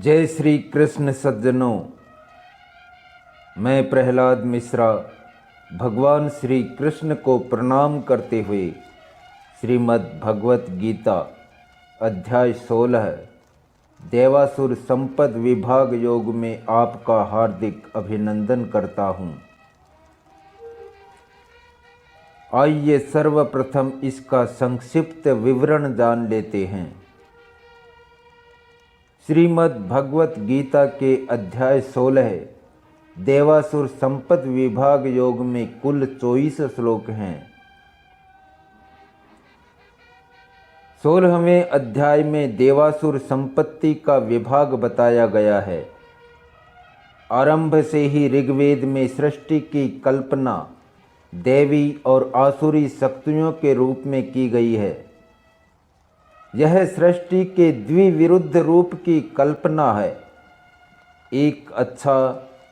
जय श्री कृष्ण सज्जनों। मैं प्रहलाद मिश्रा भगवान श्री कृष्ण को प्रणाम करते हुए श्रीमद् भगवत गीता अध्याय 16 देवासुर संपद विभाग योग में आपका हार्दिक अभिनंदन करता हूँ। आइए सर्वप्रथम इसका संक्षिप्त विवरण जान लेते हैं। श्रीमद् भगवत गीता के अध्याय 16 देवासुर संपद विभाग योग में कुल 24 श्लोक हैं। 16वें अध्याय में देवासुर संपत्ति का विभाग बताया गया है। आरंभ से ही ऋग्वेद में सृष्टि की कल्पना देवी और आसुरी शक्तियों के रूप में की गई है। यह सृष्टि के द्विविरुद्ध रूप की कल्पना है, एक अच्छा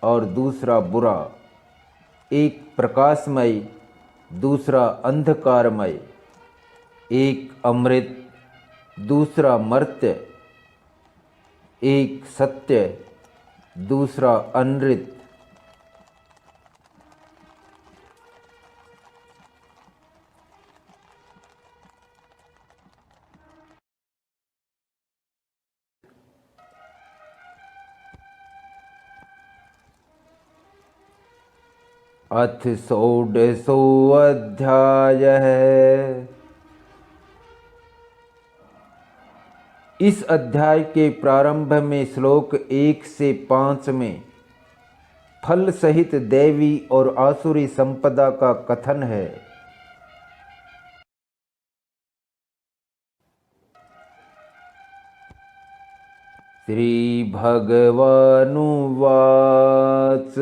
और दूसरा बुरा, एक प्रकाशमय दूसरा अंधकारमय, एक अमृत दूसरा मर्त्य, एक सत्य दूसरा अनृत। अथ षोडशोऽध्यायः। इस अध्याय के प्रारंभ में श्लोक 1 से 5 में फल सहित दैवी और आसुरी संपदा का कथन है। श्री भगवानुवाच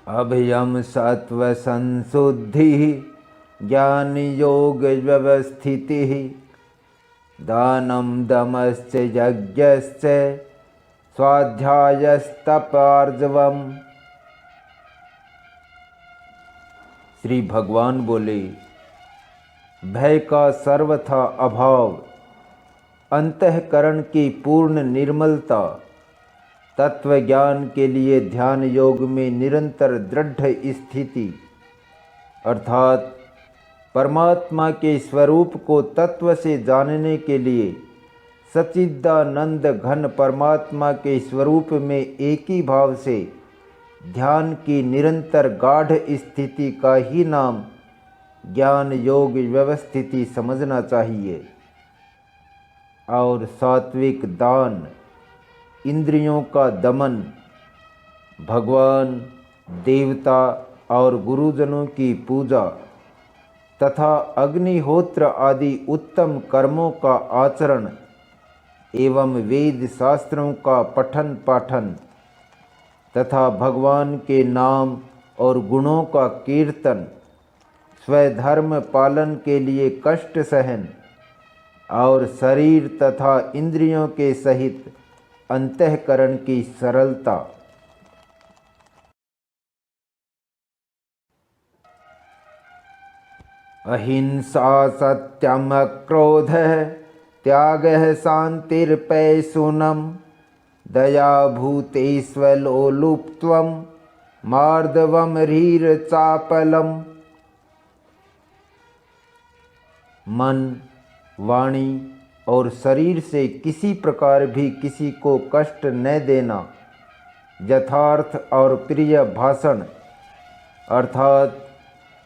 अभयम सत्वसंशुद्धि ज्ञान योग व्यवस्थिति दानम दमश्च यज्ञश्च स्वाध्यायस्तपार्जवम्। श्री भगवान बोले, भय का सर्वथा अभाव, अंतःकरण की पूर्ण निर्मलता, तत्व ज्ञान के लिए ध्यान योग में निरंतर दृढ़ स्थिति अर्थात परमात्मा के स्वरूप को तत्व से जानने के लिए सच्चिदानंद घन परमात्मा के स्वरूप में एक ही भाव से ध्यान की निरंतर गाढ़ स्थिति का ही नाम ज्ञान योग व्यवस्थिति समझना चाहिए। और सात्विक दान, इंद्रियों का दमन, भगवान, देवता और गुरुजनों की पूजा तथा अग्निहोत्र आदि उत्तम कर्मों का आचरण एवं वेद शास्त्रों का पठन पाठन तथा भगवान के नाम और गुणों का कीर्तन, स्वधर्म पालन के लिए कष्ट सहन और शरीर तथा इंद्रियों के सहित अंतःकरण की सरलता। अहिंसा सत्यम क्रोध त्याग शांतिर्पैशुनम दया भूतेष्वलोलुप्त्वं मार्दवम रीर चापलम। मन, वाणी और शरीर से किसी प्रकार भी किसी को कष्ट न देना, यथार्थ और प्रिय भाषण अर्थात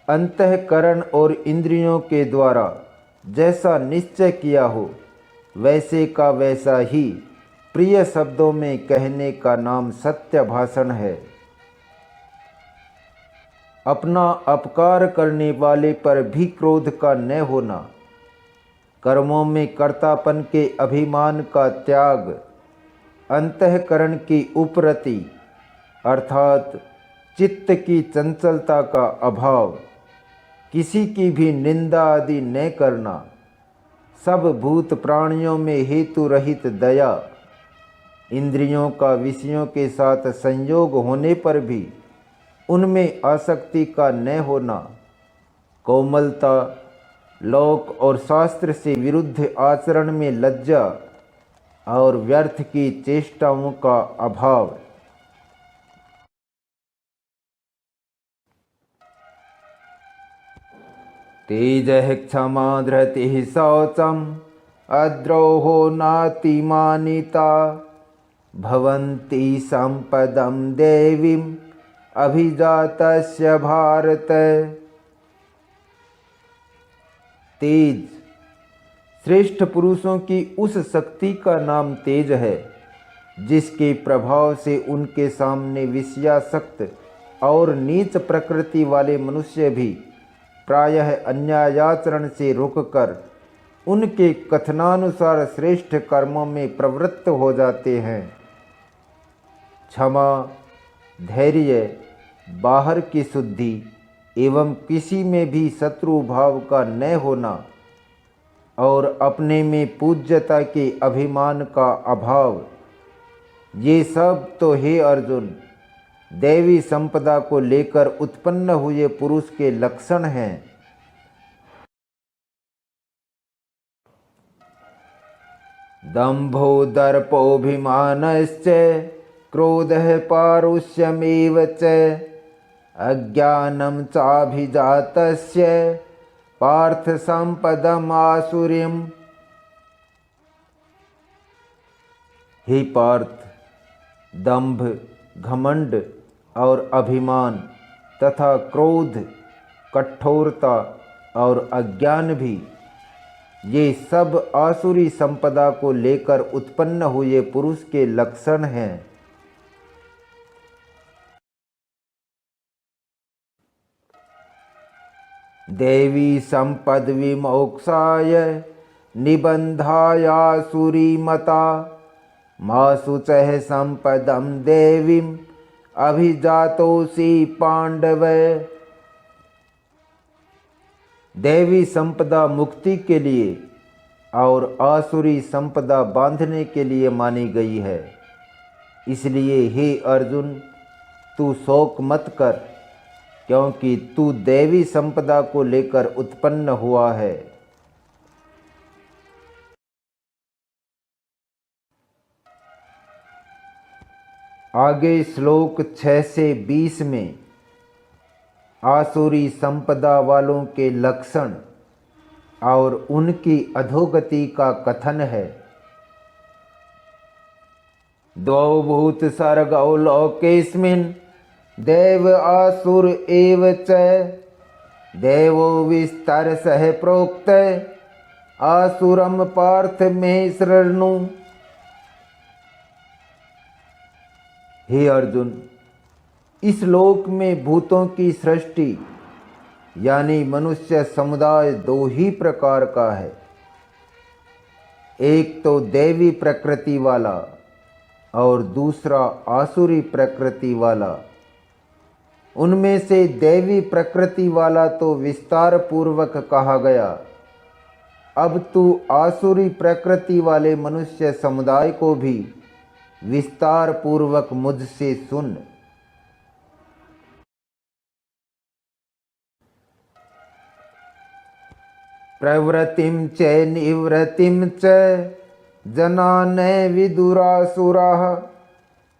अंतःकरण और इंद्रियों के द्वारा जैसा निश्चय किया हो वैसे का वैसा ही प्रिय शब्दों में कहने का नाम सत्य भाषण है। अपना अपकार करने वाले पर भी क्रोध का न होना, कर्मों में कर्तापन के अभिमान का त्याग, अंतःकरण की उपरति अर्थात चित्त की चंचलता का अभाव, किसी की भी निंदा आदि न करना, सब भूत प्राणियों में हेतु रहित दया, इंद्रियों का विषयों के साथ संयोग होने पर भी उनमें आसक्ति का न होना, कोमलता, लोक और शास्त्र से विरुद्ध आचरण में लज्जा और व्यर्थ की चेष्टाओं का अभाव। तेजः क्षमा धृतिः शौचम् अद्रोहो नातिमानिता भवन्ति संपदं देवीम् अभिजातस्य भारत। तेज श्रेष्ठ पुरुषों की उस शक्ति का नाम तेज है जिसके प्रभाव से उनके सामने विषयासक्त और नीच प्रकृति वाले मनुष्य भी प्रायः अन्यायाचरण से रुककर उनके कथनानुसार श्रेष्ठ कर्मों में प्रवृत्त हो जाते हैं। क्षमा, धैर्य, बाहर की शुद्धि एवं किसी में भी शत्रु भाव का न होना और अपने में पूज्यता के अभिमान का अभाव, ये सब तो हे अर्जुन दैवी संपदा को लेकर उत्पन्न हुए पुरुष के लक्षण हैं। दंभो दर्पोऽभिमानश्च क्रोधः पारुष्यमेव च अज्ञानं चाभिजातस्य पार्थ संपदम् आसुरीम्। हे पार्थ, दंभ, घमंड और अभिमान तथा क्रोध, कठोरता और अज्ञान भी, ये सब आसुरी संपदा को लेकर उत्पन्न हुए पुरुष के लक्षण हैं। देवी संपद विमोक्षाय निबंधायासुरी मता मा शुचः संपदं देवीम् अभिजातोऽसि पांडव। देवी संपदा मुक्ति के लिए और आसुरी संपदा बांधने के लिए मानी गई है। इसलिए हे अर्जुन, तू शोक मत कर, क्योंकि तू देवी संपदा को लेकर उत्पन्न हुआ है। आगे श्लोक 6 से 20 में आसुरी संपदा वालों के लक्षण और उनकी अधोगति का कथन है। द्वौ भूत सर्गौ लोकेस्मिन् देव आसुर एव च देवो विस्तरसः प्रोक्त आसुरम पार्थ मे शृणु। हे अर्जुन, इस लोक में भूतों की सृष्टि यानी मनुष्य समुदाय दो ही प्रकार का है। एक तो देवी प्रकृति वाला और दूसरा आसुरी प्रकृति वाला। उनमें से देवी प्रकृति वाला तो विस्तार पूर्वक कहा गया। अब तू आसुरी प्रकृति वाले मनुष्य समुदाय को भी विस्तार पूर्वक मुझसे सुन। प्रवृत्तिं च निवृत्तिं च जना न विदुरासुराः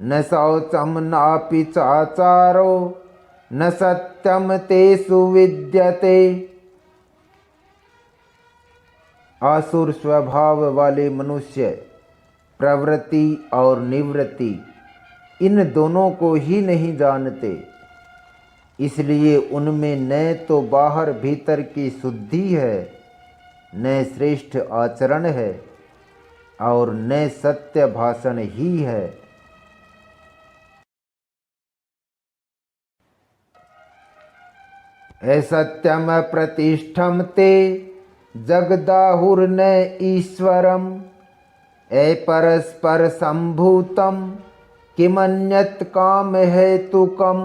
न शौचं नापि चाचारो न सत्यम तेषु विद्यते। आसुर स्वभाव वाले मनुष्य प्रवृत्ति और निवृत्ति इन दोनों को ही नहीं जानते। इसलिए उनमें न तो बाहर भीतर की शुद्धि है, न श्रेष्ठ आचरण है और न सत्य भाषण ही है। असत्यम प्रतिष्ठम ते जगदाहुर्न ईश्वरम परस्पर संभूतम किमन्यत् काम हेतुकम।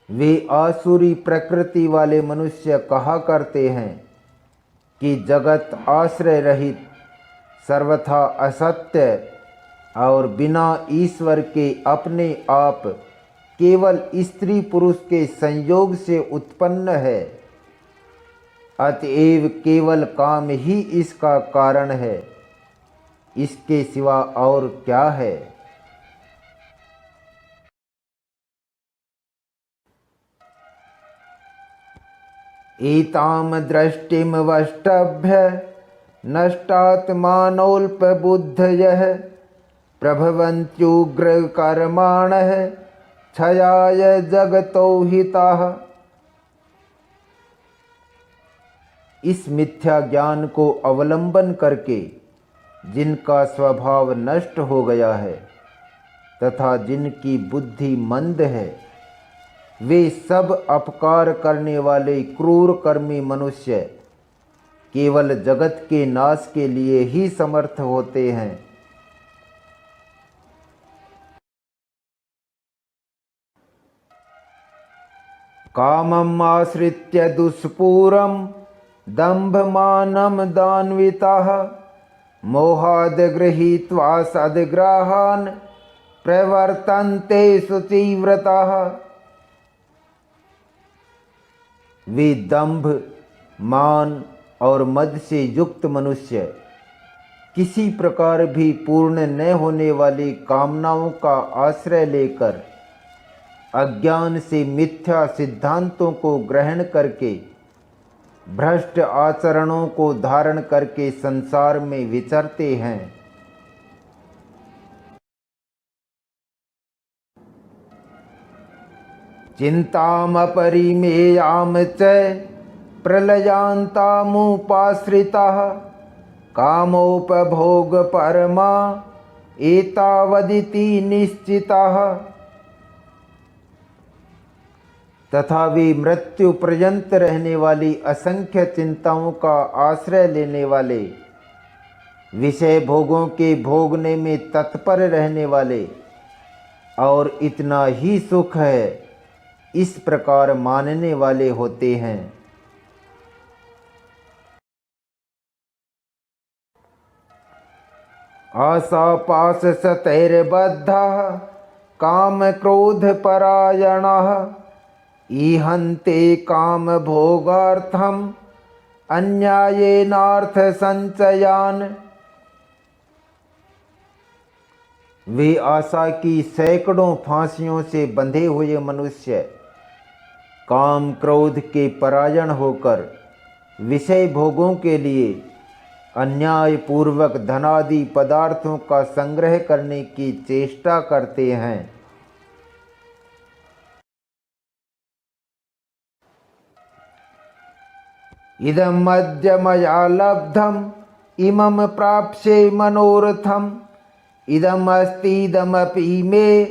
वे आसुरी प्रकृति वाले मनुष्य कहा करते हैं कि जगत आश्रय रहित, सर्वथा असत्य और बिना ईश्वर के अपने आप केवल स्त्री पुरुष के संयोग से उत्पन्न है, अतएव केवल काम ही इसका कारण है, इसके सिवा और क्या है। एताम दृष्टिम वष्टभ्य नष्टात्मानोल्पबुद्धयः प्रभवन्त्युग्र कर्माणः क्षयाय जगतो हिताः। इस मिथ्या ज्ञान को अवलंबन करके जिनका स्वभाव नष्ट हो गया है तथा जिनकी बुद्धि मंद है, वे सब अपकार करने वाले क्रूर कर्मी मनुष्य केवल जगत के नाश के लिए ही समर्थ होते हैं। कामम् आश्रित्य दुष्पूरं दम्भमानं दान्विताः मोहाद् गृहीत्वा सद्ग्राहान् प्रवर्तन्ते शुचिव्रताः। वे दंभ, मान और मद से युक्त मनुष्य किसी प्रकार भी पूर्ण न होने वाली कामनाओं का आश्रय लेकर अज्ञान से मिथ्या सिद्धांतों को ग्रहण करके भ्रष्ट आचरणों को धारण करके संसार में विचरते हैं। चिंतामपरिमेयां च प्रलयान्तामुपाश्रिताः कामोपभोगपरमा एतावदिति निश्चिताः। तथा वे मृत्यु पर्यंत रहने वाली असंख्य चिंताओं का आश्रय लेने वाले, विषय भोगों के भोगने में तत्पर रहने वाले और इतना ही सुख है इस प्रकार मानने वाले होते हैं। आशापाश सतैर्बद्धाः काम क्रोध परायणाः ईहन्ते काम भोगार्थम अन्यायेनार्थ संचयान। वे आशा की सैकड़ों फांसियों से बंधे हुए मनुष्य काम क्रोध के परायण होकर विषय भोगों के लिए अन्याय पूर्वक धनादि पदार्थों का संग्रह करने की चेष्टा करते हैं। इदम् अद्य मया लब्धम् इमं प्राप्स्ये मनोरथम् इदम् अस्तीदमपि मे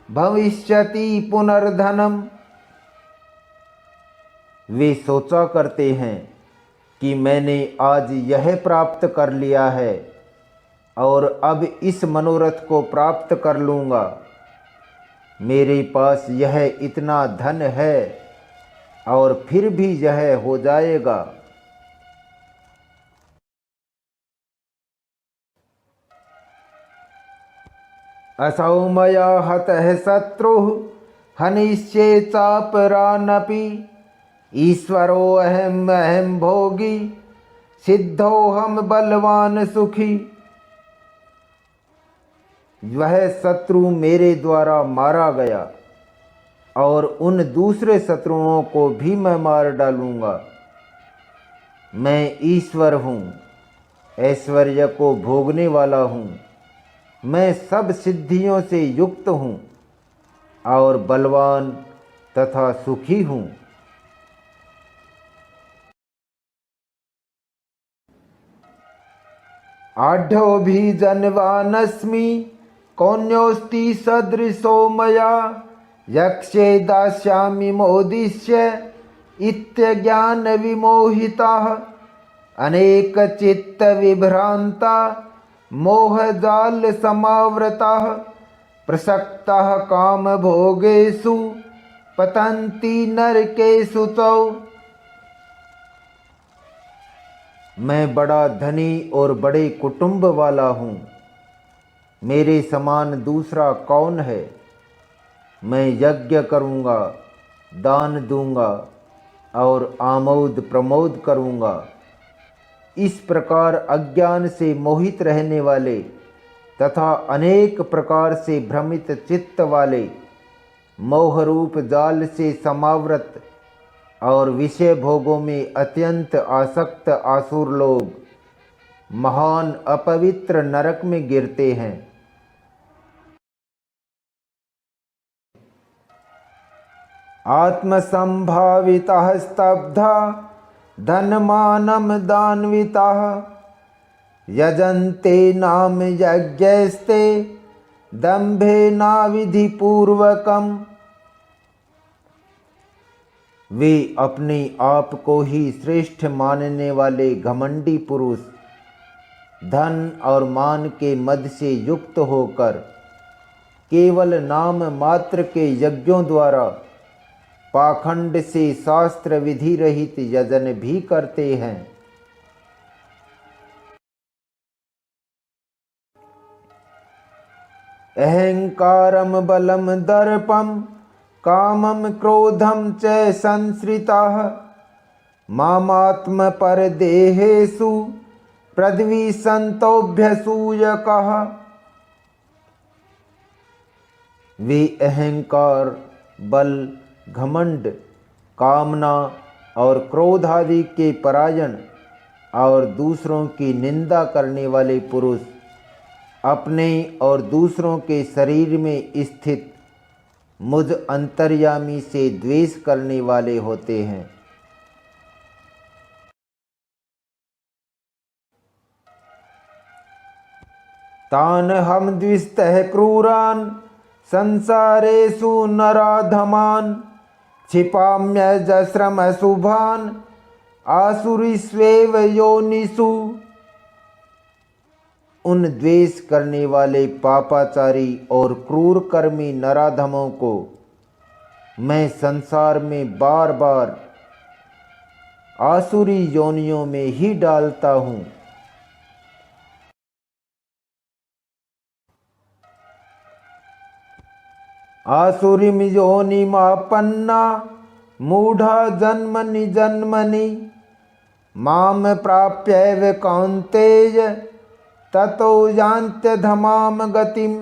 भविष्यति पुनर्धनम्। वे सोचा करते हैं कि मैंने आज यह प्राप्त कर लिया है और अब इस मनोरथ को प्राप्त कर लूँगा। मेरे पास यह इतना धन है और फिर भी यह हो जाएगा। असौ मया हतः शत्रुः हनिष्ये चापरानपि ईश्वरो अहम् अहम् भोगी सिद्धोऽहम् बलवान सुखी। वह शत्रु मेरे द्वारा मारा गया और उन दूसरे शत्रुओं को भी मैं मार डालूंगा। मैं ईश्वर हूँ, ऐश्वर्य को भोगने वाला हूँ, मैं सब सिद्धियों से युक्त हूँ और बलवान तथा सुखी हूँ। आढ्योऽभिजनवानस्मि कौन्योऽस्ति सदृशो मया यक्ष्ये दास्यामि मोदिष्य इत्यज्ञान विमोहिताः अनेकचित्तविभ्रान्ता मोहजाल समावृताः प्रसक्ताः कामभोगेषु पतन्ति नरकेषु च। मैं बड़ा धनी और बड़े कुटुंब वाला हूँ, मेरे समान दूसरा कौन है। मैं यज्ञ करूँगा, दान दूंगा और आमोद प्रमोद करूँगा। इस प्रकार अज्ञान से मोहित रहने वाले तथा अनेक प्रकार से भ्रमित चित्त वाले, मोहरूप जाल से समावृत और विषय भोगों में अत्यंत आसक्त आसुर लोग महान अपवित्र नरक में गिरते हैं। आत्मसंभाविताः स्तब्धा धनमानं दान्विताः यजन्ते नाम यज्ञैस्ते दम्भेनाविधिपूर्वकम्। वे अपने आप को ही श्रेष्ठ मानने वाले घमंडी पुरुष धन और मान के मद से युक्त होकर केवल नाम मात्र के यज्ञों द्वारा पाखंड से शास्त्र विधि रहित यजन भी करते हैं। अहंकारम बलम दर्पम कामम क्रोधम च संश्रिताः मामात्म परदेहेषु प्रद्विषन्तोऽभ्यसूयकाः। वे अहंकार, बल, घमंड, कामना और क्रोध आदि के परायण और दूसरों की निंदा करने वाले पुरुष अपने और दूसरों के शरीर में स्थित मुझ अंतर्यामी से द्वेष करने वाले होते हैं। तान हम द्विस्तः क्रूरान संसारेषु नराधमान क्षिपाम्यजस्रम शुभान आसुरीष्वेव योनिषु। उन द्वेष करने वाले पापाचारी और क्रूर कर्मी नराधमों को मैं संसार में बार बार आसुरी योनियों में ही डालता हूँ। आसुरीम योनिमापन्ना मूढ़ा जन्मनि जन्मनि माम प्राप्यैव कौन्तेय ततो यान्त्यधमाम गतिम।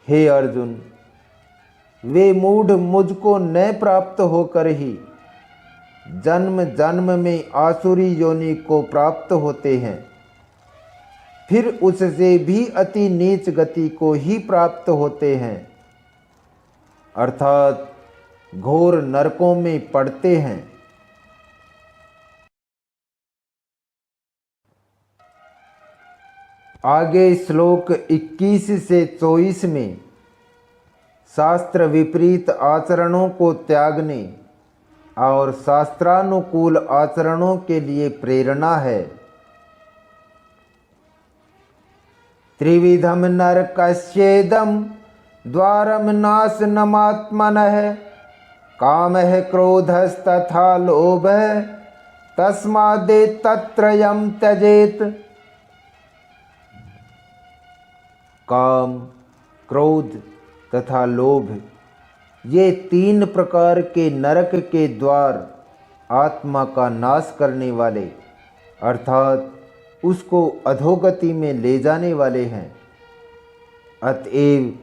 हे अर्जुन, वे मूढ़ मुझको न प्राप्त होकर ही जन्म जन्म में आसुरी योनि को प्राप्त होते हैं, फिर उससे भी अति नीच गति को ही प्राप्त होते हैं, अर्थात घोर नरकों में पड़ते हैं। आगे श्लोक 21 से 24 में शास्त्र विपरीत आचरणों को त्यागने और शास्त्रानुकूल आचरणों के लिए प्रेरणा है। त्रिविधम नरकस्येदं द्वारम नाशनमात्मनः कामः क्रोधस्तथा लोभः तस्मादेतत्त्रयं त्यजेत। काम, क्रोध तथा लोभ, ये 3 प्रकार के नरक के द्वार आत्मा का नाश करने वाले अर्थात उसको अधोगति में ले जाने वाले हैं। अतएव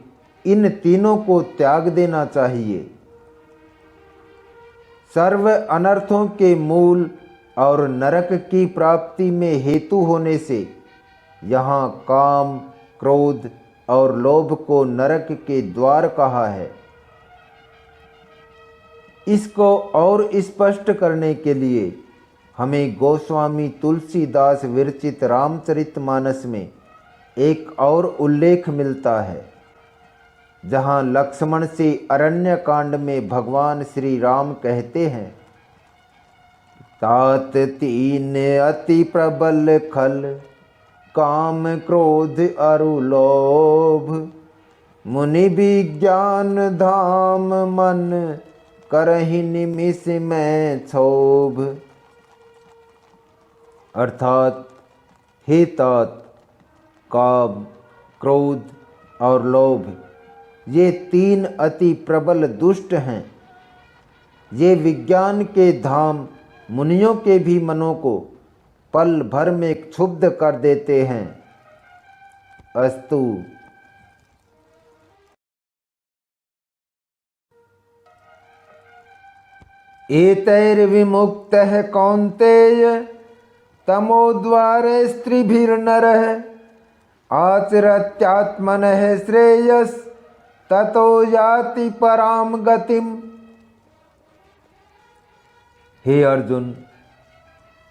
इन तीनों को त्याग देना चाहिए। सर्व अनर्थों के मूल और नरक की प्राप्ति में हेतु होने से यहाँ काम, क्रोध और लोभ को नरक के द्वार कहा है। इसको और स्पष्ट करने के लिए हमें गोस्वामी तुलसीदास विरचित रामचरितमानस में एक और उल्लेख मिलता है, जहाँ लक्ष्मण से अरण्य कांड में भगवान श्री राम कहते हैं, तात 3 अति प्रबल खल काम क्रोध अरु लोभ मुनि विज्ञान धाम मन करहि निमिष में क्षोभ। अर्थात हे तात, काम, क्रोध और लोभ ये तीन अति प्रबल दुष्ट हैं। ये विज्ञान के धाम मुनियों के भी मनों को पल भर में क्षुब्ध कर देते हैं। अस्तु। एतैर्विमुक्तः कौन्तेय तमोद्वारे स्त्रीभिर्नरः आचरत्यात्मनः श्रेयस ततो याति पराम गतिम। हे अर्जुन,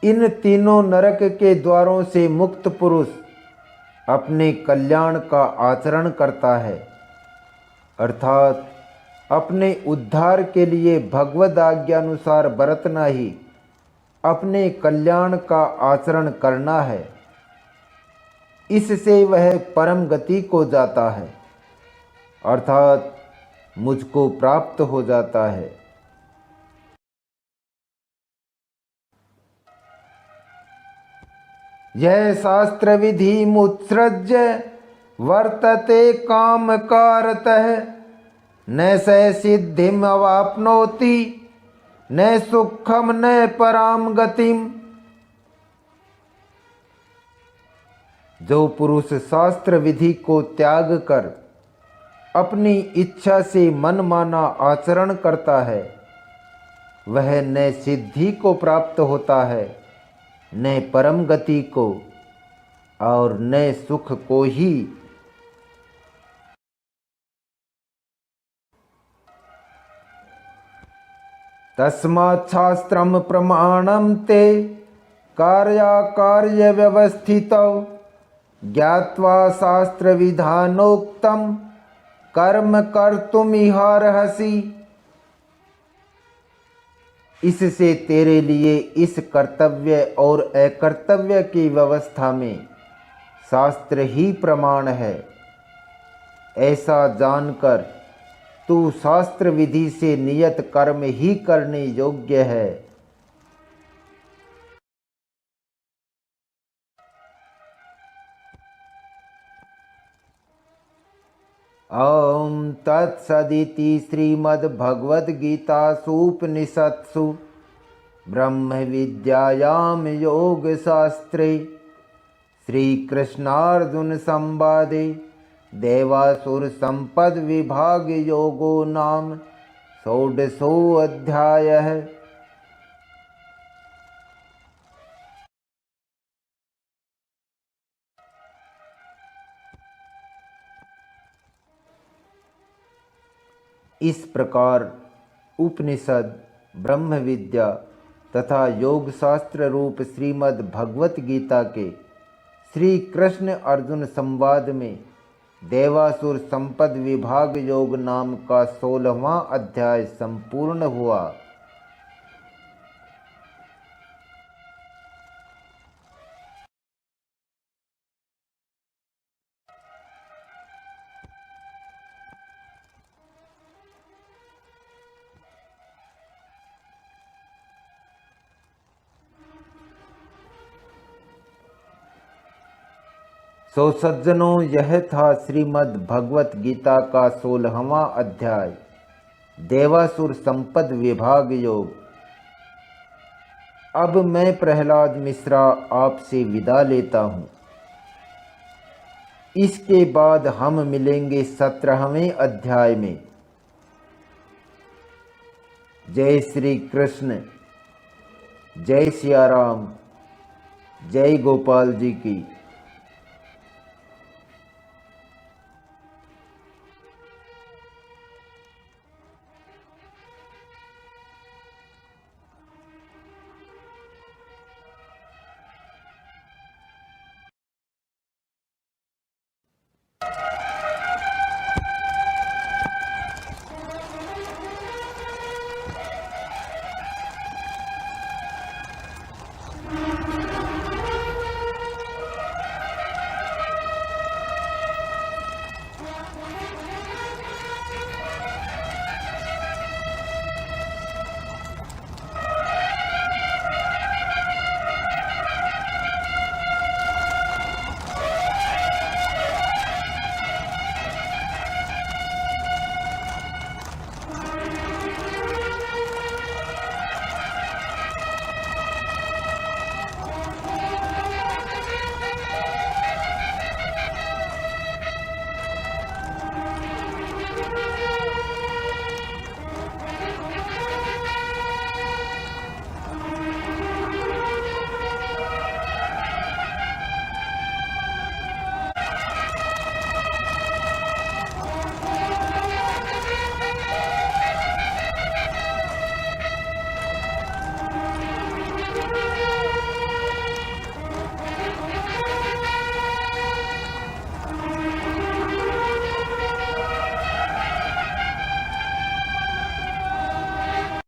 इन तीनों नरक के द्वारों से मुक्त पुरुष अपने कल्याण का आचरण करता है, अर्थात अपने उद्धार के लिए भगवद आज्ञानुसार बरतना ही अपने कल्याण का आचरण करना है। इससे वह परम गति को जाता है, अर्थात मुझको प्राप्त हो जाता है। यह शास्त्र विधि मुत्सृज्य वर्तते काम कारतः न स सिद्धिम अवाप्नोति न सुखम न पराम गतिम। जो पुरुष शास्त्र विधि को त्याग कर अपनी इच्छा से मनमाना आचरण करता है, वह न सिद्धि को प्राप्त होता है, न परम गति को, और न सुख को ही। तस्मात् शास्त्रम प्रमाणम ते कार्याकार्य व्यवस्थितौ ज्ञात्वा शास्त्र विधानोक्तम कर्म कर्तुमिहार्हसि। इससे तेरे लिए इस कर्तव्य और अकर्तव्य की व्यवस्था में शास्त्र ही प्रमाण है। ऐसा जानकर तू शास्त्र विधि से नियत कर्म ही करने योग्य है। ओम तत्सदिति श्रीमद्भगवद्गीतासूपनिषत्सु ब्रह्म विद्यायां योगशास्त्रे श्रीकृष्णार्जुन संवादे देवासुर संपद विभाग योगो नाम षोडशोऽध्यायः। इस प्रकार उपनिषद, ब्रह्म विद्या तथा योग शास्त्र रूप श्रीमद् भगवत गीता के श्री कृष्ण अर्जुन संवाद में देवासुर संपद विभाग योग नाम का 16वां अध्याय संपूर्ण हुआ। सो सज्जनों, यह था श्रीमद् भगवत गीता का 16वां अध्याय देवासुर संपद विभाग योग। अब मैं प्रहलाद मिश्रा आपसे विदा लेता हूँ। इसके बाद हम मिलेंगे 17वें अध्याय में। जय श्री कृष्ण, जय सिया राम, जय गोपाल जी की।